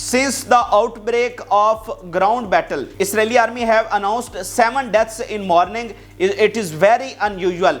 since the outbreak of ground battle. Israeli army have announced 7 deaths in morning. It is very unusual.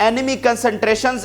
enemy concentrations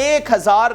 1000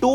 2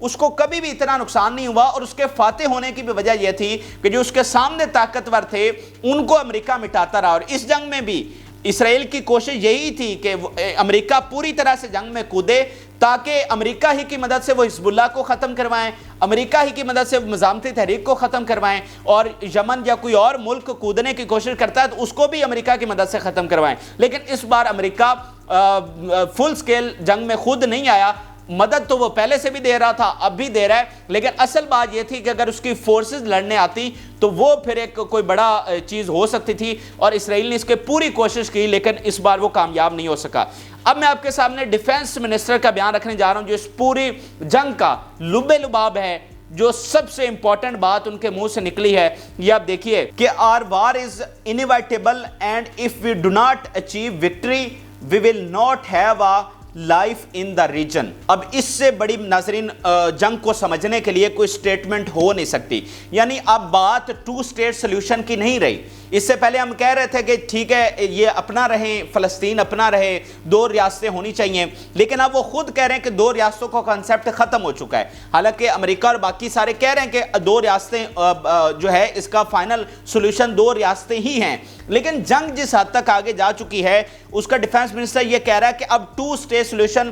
اس کو کبھی بھی اتنا نقصان نہیں ہوا، اور اس کے فاتح ہونے کی بھی وجہ یہ تھی کہ جو اس کے سامنے طاقتور تھے ان کو امریکہ مٹاتا رہا۔ اور اس جنگ میں بھی اسرائیل کی کوشش یہی تھی کہ امریکہ پوری طرح سے جنگ میں کودے تاکہ امریکہ ہی کی مدد سے وہ حزب اللہ کو ختم کروائیں، امریکہ ہی کی مدد سے مزاحمتی تحریک کو ختم کروائیں، اور یمن یا کوئی اور ملک کودنے کی کوشش کرتا ہے تو اس کو بھی امریکہ کی مدد سے ختم کروائیں۔ لیکن اس بار امریکہ فل سکیل جنگ میں خود نہیں آیا، مدد تو وہ پہلے سے بھی دے رہا تھا، اب بھی دے رہا ہے، لیکن اصل بات یہ تھی کہ اگر اس کی فورسز لڑنے آتی تو وہ پھر ایک کوئی بڑا چیز ہو سکتی تھی، اور اسرائیل نے اس کے پوری کوشش کی لیکن اس بار وہ کامیاب نہیں ہو سکا۔ اب میں آپ کے سامنے ڈیفنس منسٹر کا بیان رکھنے جا رہا ہوں جو اس پوری جنگ کا لب لباب ہے، جو سب سے امپورٹنٹ بات ان کے منہ سے نکلی ہے۔ یہ آپ دیکھیے کہ our war is inevitable and if we do not achieve victory we will not have a life in the region. اب اس سے بڑی ناظرین جنگ کو سمجھنے کے لیے کوئی سٹیٹمنٹ ہو نہیں سکتی، یعنی اب بات 2 اسٹیٹ سلیوشن کی نہیں رہی۔ اس سے پہلے ہم کہہ رہے تھے کہ ٹھیک ہے یہ اپنا رہیں، فلسطین اپنا رہے، 2 ریاستیں ہونی چاہیے، لیکن اب وہ خود کہہ رہے ہیں کہ 2 ریاستوں کا کنسیپٹ ختم ہو چکا ہے۔ حالانکہ امریکہ اور باقی سارے کہہ رہے ہیں کہ 2 ریاستیں جو ہے اس کا فائنل سولوشن 2 ریاستیں ہی ہیں، لیکن جنگ جس حد تک آگے جا چکی ہے اس کا ڈیفنس منسٹر یہ کہہ رہا ہے کہ اب 2 اسٹیٹ سولوشن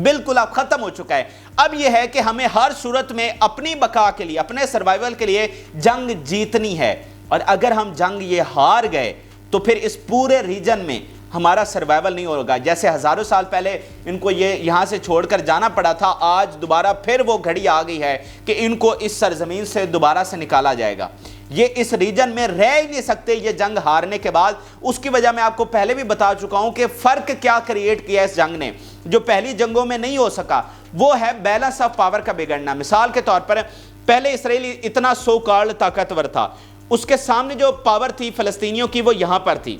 بالکل اب ختم ہو چکا ہے۔ اب یہ ہے کہ ہمیں ہر صورت میں اپنی بقا کے لیے، اپنے سروائیول کے لیے جنگ جیتنی ہے، اور اگر ہم جنگ یہ ہار گئے تو پھر اس پورے ریجن میں ہمارا سروائیول نہیں ہوگا۔ جیسے ہزاروں سال پہلے ان کو یہ یہاں سے چھوڑ کر جانا پڑا تھا، آج دوبارہ پھر وہ گھڑی آ گئی ہے کہ ان کو اس سرزمین سے دوبارہ سے نکالا جائے گا۔ یہ اس ریجن میں رہ ہی نہیں سکتے یہ جنگ ہارنے کے بعد۔ اس کی وجہ میں آپ کو پہلے بھی بتا چکا ہوں کہ فرق کیا کریٹ کیا اس جنگ نے، جو پہلی جنگوں میں نہیں ہو سکا، وہ ہے بیلنس آف پاور کا بگڑنا۔ مثال کے طور پر پہلے اسرائیل اتنا سو کارڈ طاقتور تھا، اس کے سامنے جو پاور تھی فلسطینیوں کی وہ یہاں پر تھی۔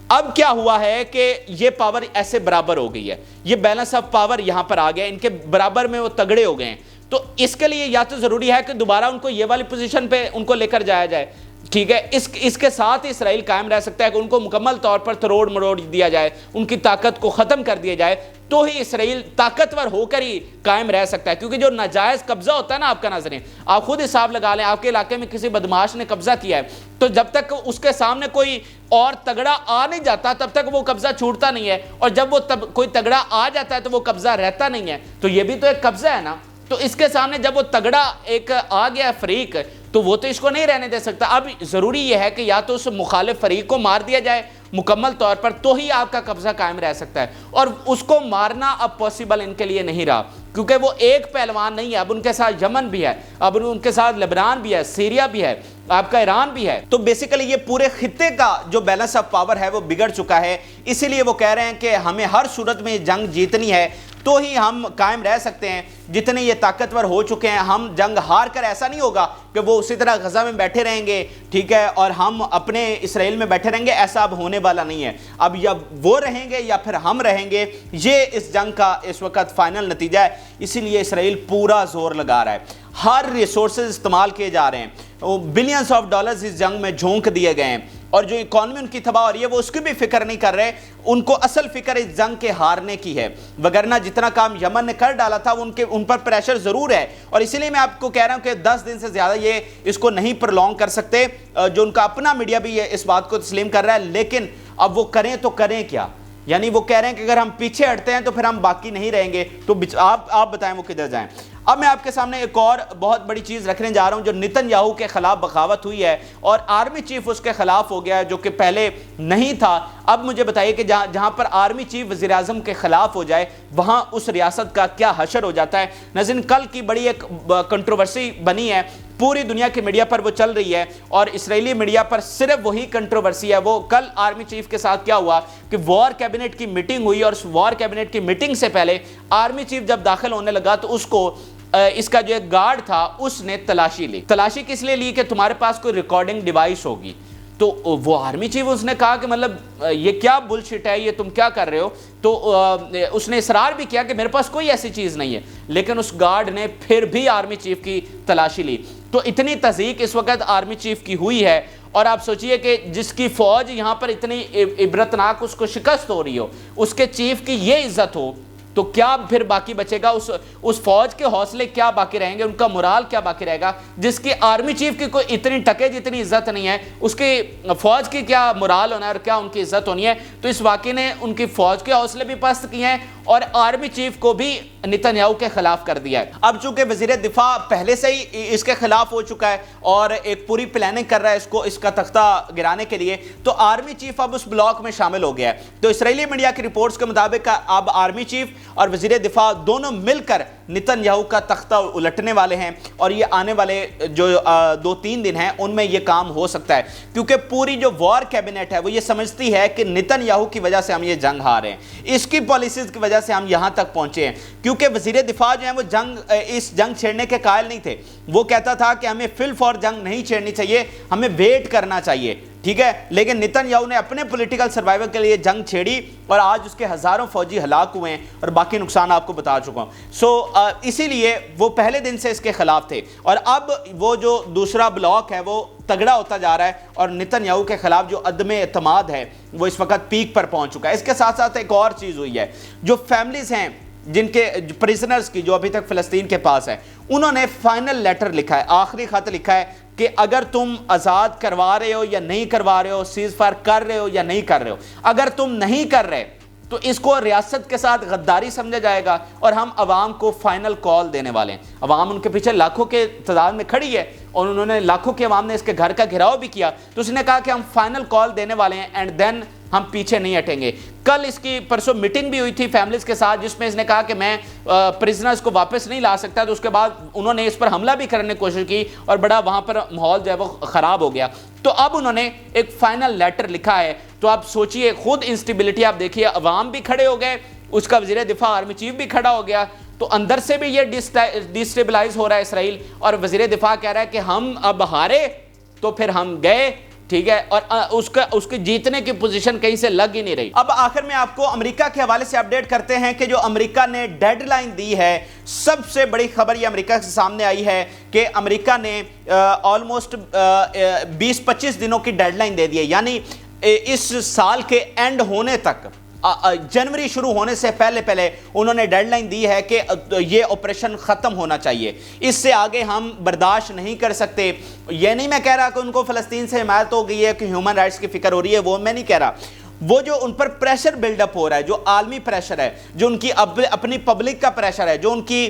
اب کیا ہوا ہے کہ یہ پاور ایسے برابر ہو گئی ہے، یہ بیلنس آف پاور یہاں پر آ گیا، ان کے برابر میں وہ تگڑے ہو گئے ہیں۔ تو اس کے لیے یا تو ضروری ہے کہ دوبارہ ان کو یہ والی پوزیشن پہ ان کو لے کر جایا جائے، ٹھیک ہے، اس کے ساتھ ہی اسرائیل قائم رہ سکتا ہے کہ ان کو مکمل طور پر تروڑ مروڑ دیا جائے، ان کی طاقت کو ختم کر دیا جائے، تو ہی اسرائیل طاقتور ہو کر ہی قائم رہ سکتا ہے۔ کیونکہ جو ناجائز قبضہ ہوتا ہے نا آپ کا ناظرین، آپ خود حساب لگا لیں، آپ کے علاقے میں کسی بدماش نے قبضہ کیا ہے تو جب تک اس کے سامنے کوئی اور تگڑا آ نہیں جاتا تب تک وہ قبضہ چھوٹتا نہیں ہے، اور جب وہ کوئی تگڑا آ جاتا ہے تو وہ قبضہ رہتا نہیں ہے۔ تو یہ بھی تو ایک قبضہ ہے نا، تو اس کے سامنے جب وہ تگڑا ایک آ گیا فریق تو وہ تو اس کو نہیں رہنے دے سکتا۔ اب ضروری یہ ہے کہ یا تو اس مخالف فریق کو مار دیا جائے مکمل طور پر، تو ہی آپ کا قبضہ قائم رہ سکتا ہے، اور اس کو مارنا اب پاسبل ان کے لیے نہیں رہا، کیونکہ وہ ایک پہلوان نہیں ہے، اب ان کے ساتھ یمن بھی ہے، اب ان کے ساتھ لبنان بھی ہے، سیریا بھی ہے، آپ کا ایران بھی ہے۔ تو بیسیکلی یہ پورے خطے کا جو بیلنس آف پاور ہے وہ بگڑ چکا ہے، اسی لیے وہ کہہ رہے ہیں کہ ہمیں ہر صورت میں جنگ جیتنی ہے تو ہی ہم قائم رہ سکتے ہیں۔ جتنے یہ طاقتور ہو چکے ہیں، ہم جنگ ہار کر ایسا نہیں ہوگا کہ وہ اسی طرح غزہ میں بیٹھے رہیں گے، ٹھیک ہے، اور ہم اپنے اسرائیل میں بیٹھے رہیں گے، ایسا اب ہونے والا نہیں ہے۔ اب یا وہ رہیں گے یا پھر ہم رہیں گے، یہ اس جنگ کا اس وقت فائنل نتیجہ ہے۔ اسی لیے اسرائیل پورا زور لگا رہا ہے، ہر ریسورسز استعمال کیے جا رہے ہیں، بلینز آف ڈالرز اس جنگ میں جھونک دیے گئے ہیں، اور جو اکانومی ان کی تباہ ہو رہی ہے وہ اس کی بھی فکر نہیں کر رہے، ان کو اصل فکر اس جنگ کے ہارنے کی ہے، وگرنہ جتنا کام یمن نے کر ڈالا تھا ان پر پریشر ضرور ہے، اور اسی لیے میں آپ کو کہہ رہا ہوں کہ 10 دن سے زیادہ یہ اس کو نہیں پرولونگ کر سکتے، جو ان کا اپنا میڈیا بھی اس بات کو تسلیم کر رہا ہے، لیکن اب وہ کریں تو کریں کیا؟ یعنی وہ کہہ رہے ہیں کہ اگر ہم پیچھے ہٹتے ہیں تو پھر ہم باقی نہیں رہیں گے، تو آپ بتائیں وہ کدھر جائیں۔ اب میں آپ کے سامنے ایک اور بہت بڑی چیز رکھنے جا رہا ہوں جو نتن یاہو کے خلاف بغاوت ہوئی ہے اور آرمی چیف اس کے خلاف ہو گیا ہے، جو کہ پہلے نہیں تھا۔ اب مجھے بتائیے کہ جہاں پر آرمی چیف وزیر اعظم کے خلاف ہو جائے وہاں اس ریاست کا کیا حشر ہو جاتا ہے۔ ناظرین، کل کی بڑی ایک کنٹروورسی بنی ہے، پوری دنیا کے میڈیا پر وہ چل رہی ہے، اور اسرائیلی میڈیا پر صرف وہی کنٹروورسی ہے۔ وہ کل آرمی چیف کے ساتھ کیا ہوا کہ وار کیبنٹ کی میٹنگ ہوئی، اور اس وار کیبنٹ کی میٹنگ سے پہلے آرمی چیف جب داخل ہونے لگا تو اس کو اس کا جو ایک گارڈ تھا اس نے تلاشی لی۔ تلاشی کس لیے لی؟ کہ تمہارے پاس کوئی ریکارڈنگ ڈیوائس ہوگی۔ تو وہ آرمی چیف اس نے کہا کہ مطلب یہ کیا بلشٹ ہے، یہ تم کیا کر رہے ہو؟ تو اس نے اصرار بھی کیا کہ میرے پاس کوئی ایسی چیز نہیں ہے، لیکن اس گارڈ نے پھر بھی آرمی چیف کی تلاشی لی۔ تو اتنی تضییق اس وقت آرمی چیف کی ہوئی ہے، اور آپ سوچئے کہ جس کی فوج یہاں پر اتنی عبرتناک اس کو شکست ہو رہی ہو، اس کے چیف کی یہ عزت ہو تو کیا پھر باقی بچے گا؟ اس فوج کے حوصلے کیا باقی رہیں گے؟ ان کا morale کیا باقی رہے گا؟ جس کی آرمی چیف کی کوئی اتنی ٹکے جتنی عزت نہیں ہے، اس کی فوج کی کیا morale ہونا ہے اور کیا ان کی عزت ہونی ہے؟ تو اس واقعے نے ان کی فوج کے حوصلے بھی پست کیے ہیں اور آرمی چیف کو بھی نتن یاہو کے خلاف کر دیا ہے۔ اب چونکہ وزیر دفاع پہلے سے ہی اس کے خلاف ہو چکا ہے اور ایک پوری پلاننگ کر رہا ہے اس کا تختہ گرانے کے لیے، تو آرمی چیف اب اس بلاک میں شامل ہو گیا ہے۔ تو اسرائیلی میڈیا کی رپورٹس کے مطابق اب آرمی چیف اور وزیر دفاع دونوں مل کر نتن یاہو کا تختہ الٹنے والے ہیں، اور یہ آنے والے جو 2-3 دن ہیں ان میں یہ کام ہو سکتا ہے، کیونکہ پوری جو وار کیبنٹ ہے وہ یہ سمجھتی ہے کہ نتن یاہو کی وجہ سے ہم یہ جنگ ہار رہے ہیں، اس کی پالیسیز کی وجہ سے ہم یہاں تک پہنچے ہیں۔ کیونکہ وزیر دفاع جو ہیں وہ اس جنگ چھیڑنے کے قائل نہیں تھے، وہ کہتا تھا کہ ہمیں فل فور جنگ نہیں چھیڑنی چاہیے، ہمیں ویٹ کرنا چاہیے، ٹھیک ہے۔ لیکن نتن یاہو نے اپنے پولیٹیکل سروائیول کے لیے جنگ چھیڑی اور آج اس کے ہزاروں فوجی ہلاک ہوئے ہیں اور باقی نقصان آپ کو بتا چکا ہوں۔ اسی لیے وہ پہلے دن سے اس کے خلاف تھے، اور اب وہ جو دوسرا بلاک ہے وہ تگڑا ہوتا جا رہا ہے اور نتن یاہو کے خلاف جو عدم اعتماد ہے وہ اس وقت پیک پر پہنچ چکا ہے۔ اس کے ساتھ ساتھ ایک اور چیز ہوئی ہے، جو فیملیز ہیں جن کے پریزنرز کی جو ابھی تک فلسطین کے پاس ہے، انہوں نے فائنل لیٹر لکھا ہے، آخری خط لکھا ہے کہ اگر تم آزاد کروا رہے ہو یا نہیں کروا رہے ہو، سیز فائر کر رہے ہو یا نہیں کر رہے ہو، اگر تم نہیں کر رہے تو اس کو ریاست کے ساتھ غداری سمجھا جائے گا اور ہم عوام کو فائنل کال دینے والے ہیں۔ عوام ان کے پیچھے لاکھوں کے تعداد میں کھڑی ہے اور انہوں نے لاکھوں کے عوام نے اس کے گھر کا گھراؤ بھی کیا، تو اس نے کہا کہ ہم فائنل کال دینے والے ہیں اینڈ دین ہم پیچھے نہیں ہٹیں گے۔ کل اس کی پرسوں میٹنگ بھی ہوئی تھی فیملیز کے ساتھ، جس میں اس نے کہا کہ میں پرزنرز کو واپس نہیں لا سکتا، تو اس کے بعد انہوں نے اس پر حملہ بھی کرنے کی کوشش کی اور بڑا وہاں پر ماحول جو ہے وہ خراب ہو گیا۔ تو اب انہوں نے ایک فائنل لیٹر لکھا ہے، تو آپ سوچئے خود انسٹیبلٹی آپ دیکھیے، عوام بھی کھڑے ہو گئے، اس کا وزیر دفاع آرمی چیف بھی کھڑا ہو گیا، تو اندر سے بھی یہ ڈیسٹیبلائز ہو رہا ہے اسرائیل، اور وزیر دفاع کہہ رہا ہے کہ ہم اب ہارے تو پھر ہم گئے، ٹھیک ہے، اور اس کے جیتنے کی پوزیشن کہیں سے لگ ہی نہیں رہی۔ اب آخر میں آپ کو امریکہ کے حوالے سے اپڈیٹ کرتے ہیں کہ جو امریکہ نے ڈیڈ لائن دی ہے، سب سے بڑی خبر یہ امریکہ سے سامنے آئی ہے کہ امریکہ نے آلموسٹ 20-25 دنوں کی ڈیڈ لائن دے دی ہے، یعنی اس سال کے اینڈ ہونے تک، جنوری شروع ہونے سے پہلے انہوں نے ڈیڈ لائن دی ہے کہ یہ آپریشن ختم ہونا چاہیے، اس سے آگے ہم برداشت نہیں کر سکتے۔ یہ نہیں میں کہہ رہا کہ ان کو فلسطین سے حمایت ہو گئی ہے، کہ ہیومن رائٹس کی فکر ہو رہی ہے، وہ میں نہیں کہہ رہا، وہ جو ان پر پریشر بلڈ اپ ہو رہا ہے، جو عالمی پریشر ہے، جو ان کی اپنی پبلک کا پریشر ہے، جو ان کی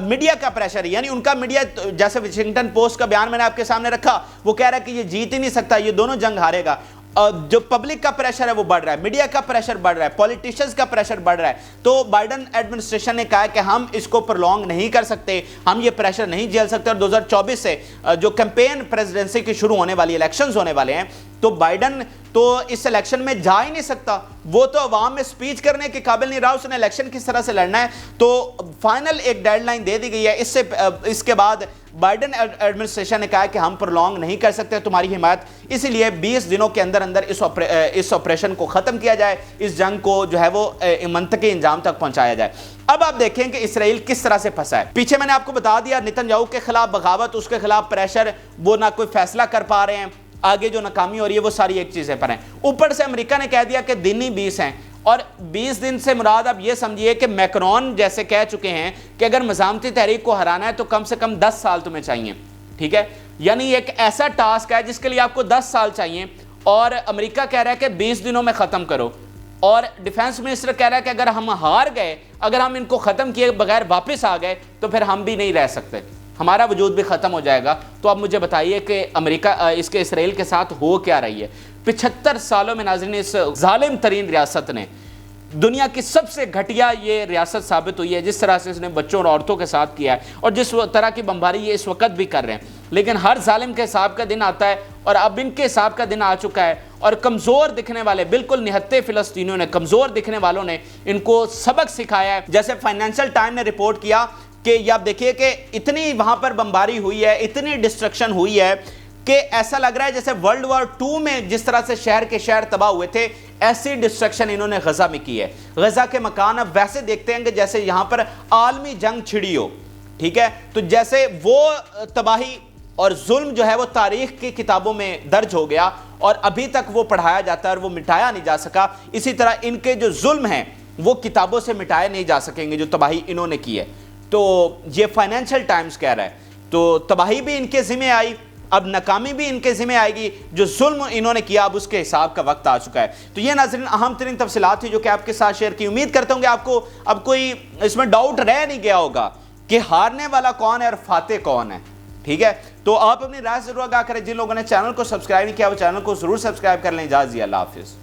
میڈیا کا پریشر ہے، یعنی ان کا میڈیا، جیسے واشنگٹن پوسٹ کا بیان میں نے آپ کے سامنے رکھا، وہ کہہ رہا ہے کہ یہ جیت ہی نہیں سکتا، یہ دونوں جنگ ہارے گا۔ جو پبلک کا پریشر ہے وہ بڑھ رہا ہے، میڈیا کا پریشر بڑھ رہا ہے، پولیٹیشنز کا پریشر بڑھ رہا ہے، تو بائیڈن ایڈمنسٹریشن نے کہا ہے کہ ہم اس کو پرولونگ نہیں کر سکتے، ہم یہ پریشر نہیں جھیل سکتے، اور 2024 سے جو کیمپین پریزیڈنسی کی شروع ہونے والی الیکشنز ہونے والے ہیں، تو بائیڈن تو اس الیکشن میں جا ہی نہیں سکتا، وہ تو عوام میں سپیچ کرنے کے قابل نہیں رہا، اس نے الیکشن کس طرح سے لڑنا ہے۔ تو فائنل ایک ڈیڈ لائن دے دی گئی ہے، اس کے بعد بائیڈن ایڈمنسٹریشن نے کہا کہ ہم پرولونگ نہیں کر سکتے تمہاری حمایت، اسی لیے 20 دنوں کے اندر اس آپریشن کو ختم کیا جائے، اس جنگ کو جو ہے وہ منطقی انجام تک پہنچایا جائے۔ اب آپ دیکھیں کہ اسرائیل کس طرح سے پھنسا ہے۔ پیچھے میں نے آپ کو بتا دیا، نتن یاہو کے خلاف بغاوت، اس کے خلاف پریشر، وہ نہ کوئی فیصلہ کر پا رہے ہیں، آگے جو ناکامی ہو رہی ہے وہ ساری ایک چیزیں پر ہیں، اوپر سے امریکہ نے کہہ دیا کہ دن ہی 20 ہیں، اور 20 دن سے مراد اب یہ سمجھیے کہ میکرون جیسے کہہ چکے ہیں کہ اگر مزاحمتی تحریک کو ہرانا ہے تو کم سے کم 10 سال تمہیں چاہیے، ٹھیک ہے، یعنی ایک ایسا ٹاسک ہے جس کے لیے آپ کو 10 سال چاہیے، اور امریکہ کہہ رہا ہے کہ 20 دنوں میں ختم کرو، اور ڈیفینس منسٹر کہہ رہا ہے کہ اگر ہم ہار گئے، اگر ہم ان کو ختم کیے بغیر واپس آ گئے تو پھر ہم بھی نہیں رہ سکتے، ہمارا وجود بھی ختم ہو جائے گا۔ تو اب مجھے بتائیے کہ امریکہ اس کے اسرائیل کے ساتھ ہو کیا رہی ہے؟ 75 سالوں میں ناظرین اس ظالم ترین ریاست نے، دنیا کی سب سے گھٹیا یہ ریاست ثابت ہوئی ہے، جس طرح سے اس نے بچوں اور عورتوں کے ساتھ کیا ہے، اور جس طرح کی بمباری یہ اس وقت بھی کر رہے ہیں، لیکن ہر ظالم کے حساب کا دن آتا ہے، اور اب ان کے حساب کا دن آ چکا ہے، اور کمزور دکھنے والے، بالکل نہتے فلسطینیوں نے، کمزور دکھنے والوں نے ان کو سبق سکھایا ہے۔ جیسے فائنینشل ٹائم نے رپورٹ کیا کہ یہ آپ دیکھیے کہ اتنی وہاں پر بمباری ہوئی ہے، اتنی ڈسٹرکشن ہوئی ہے کہ ایسا لگ رہا ہے جیسے ورلڈ وار 2 میں جس طرح سے شہر کے شہر تباہ ہوئے تھے، ایسی ڈسٹرکشن انہوں نے غزہ میں کی ہے۔ غزہ کے مکان اب ویسے دیکھتے ہیں کہ جیسے یہاں پر عالمی جنگ چھڑی ہو، ٹھیک ہے، تو جیسے وہ تباہی اور ظلم جو ہے وہ تاریخ کی کتابوں میں درج ہو گیا، اور ابھی تک وہ پڑھایا جاتا ہے اور وہ مٹایا نہیں جا سکا۔ اسی طرح ان کے جو ظلم ہیں وہ کتابوں سے مٹائے نہیں جا سکیں گے جو تباہی انہوں نے کی ہے. تو یہ فائنینشل ٹائمز کہہ رہا ہے. تو تباہی بھی ان کے ذمہ آئی, اب ناکامی بھی ان کے ذمہ آئے گی, جو ظلم انہوں نے کیا اب اس کے حساب کا وقت آ چکا ہے. تو یہ ناظرین اہم ترین تفصیلات تھی جو کہ آپ کے ساتھ شیئر کی. امید کرتا ہوں کہ آپ کو اب کوئی اس میں ڈاؤٹ رہ نہیں گیا ہوگا کہ ہارنے والا کون ہے اور فاتح کون ہے. ٹھیک ہے, تو آپ اپنی رائے ضرور آگاہ کریں. جن لوگوں نے چینل کو سبسکرائب نہیں کیا وہ چینل کو ضرور سبسکرائب کر لیں. اجازت دیجیے, اللہ حافظ.